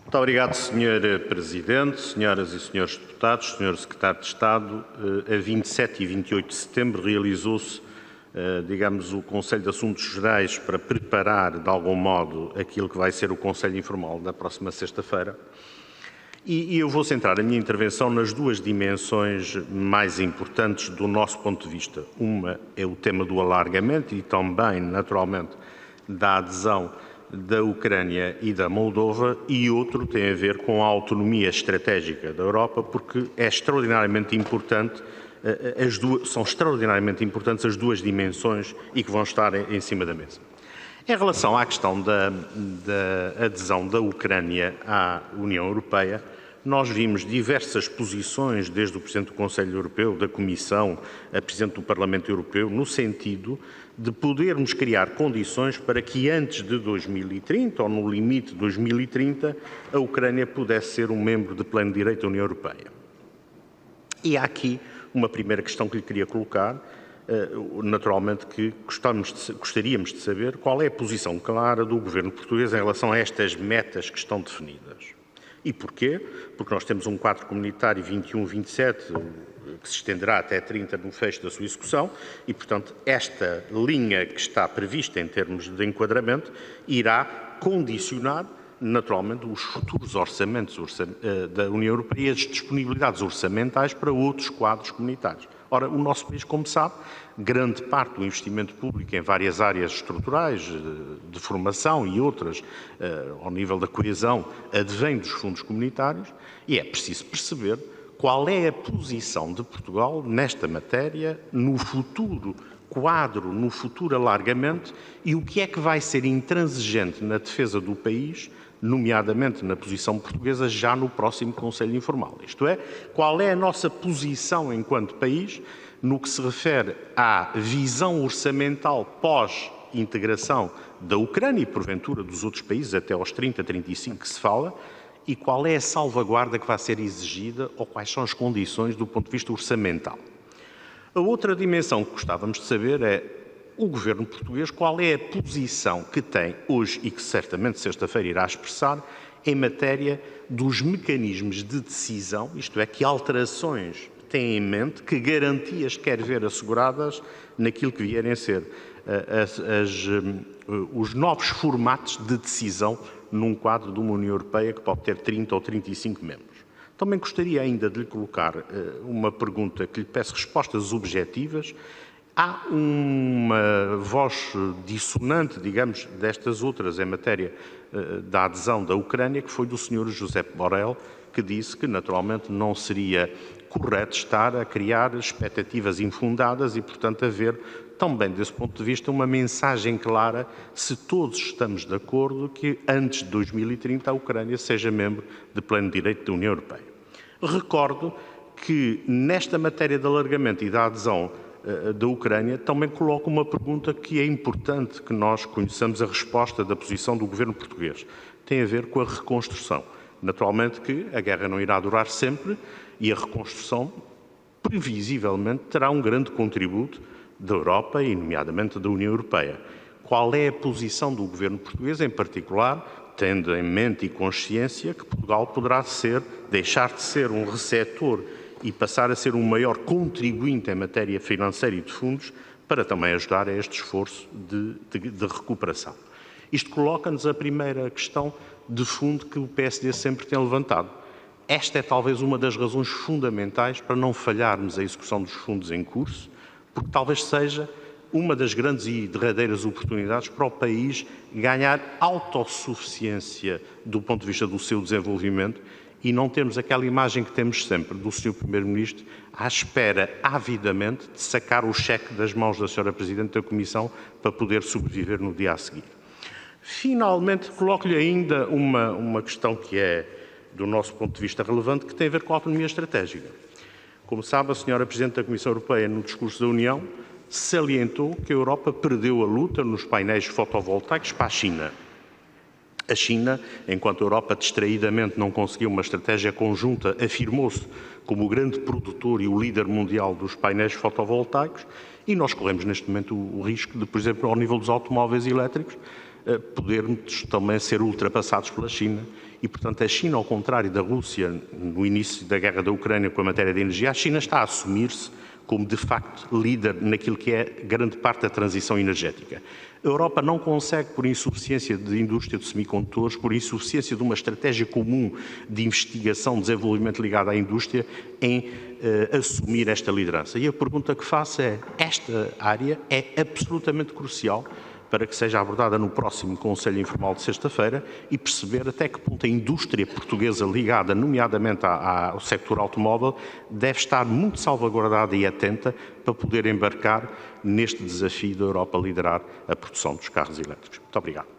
Muito obrigado, Sr. Presidente, senhoras e senhores deputados, Sr. Secretário de Estado. A 27 e 28 de setembro realizou-se, o Conselho de Assuntos Gerais para preparar, de algum modo, aquilo que vai ser o Conselho Informal da próxima sexta-feira. E eu vou centrar a minha intervenção nas duas dimensões mais importantes do nosso ponto de vista. Uma é o tema do alargamento e também, naturalmente, da adesão da Ucrânia e da Moldova, e outro tem a ver com a autonomia estratégica da Europa, porque é extraordinariamente importante, são extraordinariamente importantes as duas dimensões e que vão estar em cima da mesa. Em relação à questão da adesão da Ucrânia à União Europeia, nós vimos diversas posições, desde o Presidente do Conselho Europeu, da Comissão, a Presidente do Parlamento Europeu, no sentido de podermos criar condições para que antes de 2030, ou no limite de 2030, a Ucrânia pudesse ser um membro de pleno direito da União Europeia. E há aqui uma primeira questão que lhe queria colocar, naturalmente que gostaríamos de saber qual é a posição clara do Governo português em relação a estas metas que estão definidas. E porquê? Porque nós temos um quadro comunitário 21-27, que se estenderá até 30 no fecho da sua execução e, portanto, esta linha que está prevista em termos de enquadramento irá condicionar, naturalmente, os futuros orçamentos da União Europeia e as disponibilidades orçamentais para outros quadros comunitários. Ora, o nosso país, como sabe, grande parte do investimento público em várias áreas estruturais, de formação e outras, ao nível da coesão, advém dos fundos comunitários e é preciso perceber qual é a posição de Portugal nesta matéria, no futuro quadro, no futuro alargamento e o que é que vai ser intransigente na defesa do país, nomeadamente na posição portuguesa, já no próximo Conselho Informal. Isto é, qual é a nossa posição enquanto país no que se refere à visão orçamental pós-integração da Ucrânia e, porventura, dos outros países, até aos 30, 35 que se fala, e qual é a salvaguarda que vai ser exigida ou quais são as condições do ponto de vista orçamental. A outra dimensão que gostávamos de saber é o Governo português, qual é a posição que tem hoje e que certamente sexta-feira irá expressar em matéria dos mecanismos de decisão, isto é, que alterações tem em mente, que garantias quer ver asseguradas naquilo que vierem a ser os novos formatos de decisão num quadro de uma União Europeia que pode ter 30 ou 35 membros. Também gostaria ainda de lhe colocar uma pergunta que lhe peço respostas objetivas. Há uma voz dissonante, digamos, destas outras em matéria da adesão da Ucrânia, que foi do Sr. Josep Borrell, que disse que, naturalmente, não seria correto estar a criar expectativas infundadas e, portanto, haver, também desse ponto de vista, uma mensagem clara, se todos estamos de acordo, que antes de 2030 a Ucrânia seja membro de pleno direito da União Europeia. Recordo que, nesta matéria de alargamento e da adesão da Ucrânia, também coloco uma pergunta que é importante que nós conheçamos a resposta da posição do Governo português. Tem a ver com a reconstrução. Naturalmente que a guerra não irá durar sempre e a reconstrução, previsivelmente, terá um grande contributo da Europa e, nomeadamente, da União Europeia. Qual é a posição do Governo português, em particular, tendo em mente e consciência que Portugal poderá deixar de ser um receptor e passar a ser um maior contribuinte em matéria financeira e de fundos para também ajudar a este esforço de recuperação. Isto coloca-nos a primeira questão de fundo que o PSD sempre tem levantado. Esta é talvez uma das razões fundamentais para não falharmos a execução dos fundos em curso, porque talvez seja uma das grandes e derradeiras oportunidades para o país ganhar autossuficiência do ponto de vista do seu desenvolvimento e não termos aquela imagem que temos sempre do Sr. Primeiro-Ministro à espera, avidamente, de sacar o cheque das mãos da Sra. Presidente da Comissão para poder sobreviver no dia a seguir. Finalmente, coloco-lhe ainda uma questão que é, do nosso ponto de vista, relevante, que tem a ver com a autonomia estratégica. Como sabe, a Sra. Presidente da Comissão Europeia, no discurso da União, salientou que a Europa perdeu a luta nos painéis fotovoltaicos para a China. A China, enquanto a Europa distraidamente não conseguiu uma estratégia conjunta, afirmou-se como o grande produtor e o líder mundial dos painéis fotovoltaicos e nós corremos neste momento o risco de, por exemplo, ao nível dos automóveis elétricos, podermos também ser ultrapassados pela China. E, portanto, a China, ao contrário da Rússia, no início da guerra da Ucrânia com a matéria de energia, a China está a assumir-se como, de facto, líder naquilo que é grande parte da transição energética. A Europa não consegue, por insuficiência de indústria de semicondutores, por insuficiência de uma estratégia comum de investigação, desenvolvimento ligada à indústria, em assumir esta liderança. E a pergunta que faço é, esta área é absolutamente crucial para que seja abordada no próximo Conselho Informal de sexta-feira e perceber até que ponto a indústria portuguesa ligada, nomeadamente ao sector automóvel, deve estar muito salvaguardada e atenta para poder embarcar neste desafio da Europa liderar a produção dos carros elétricos. Muito obrigado.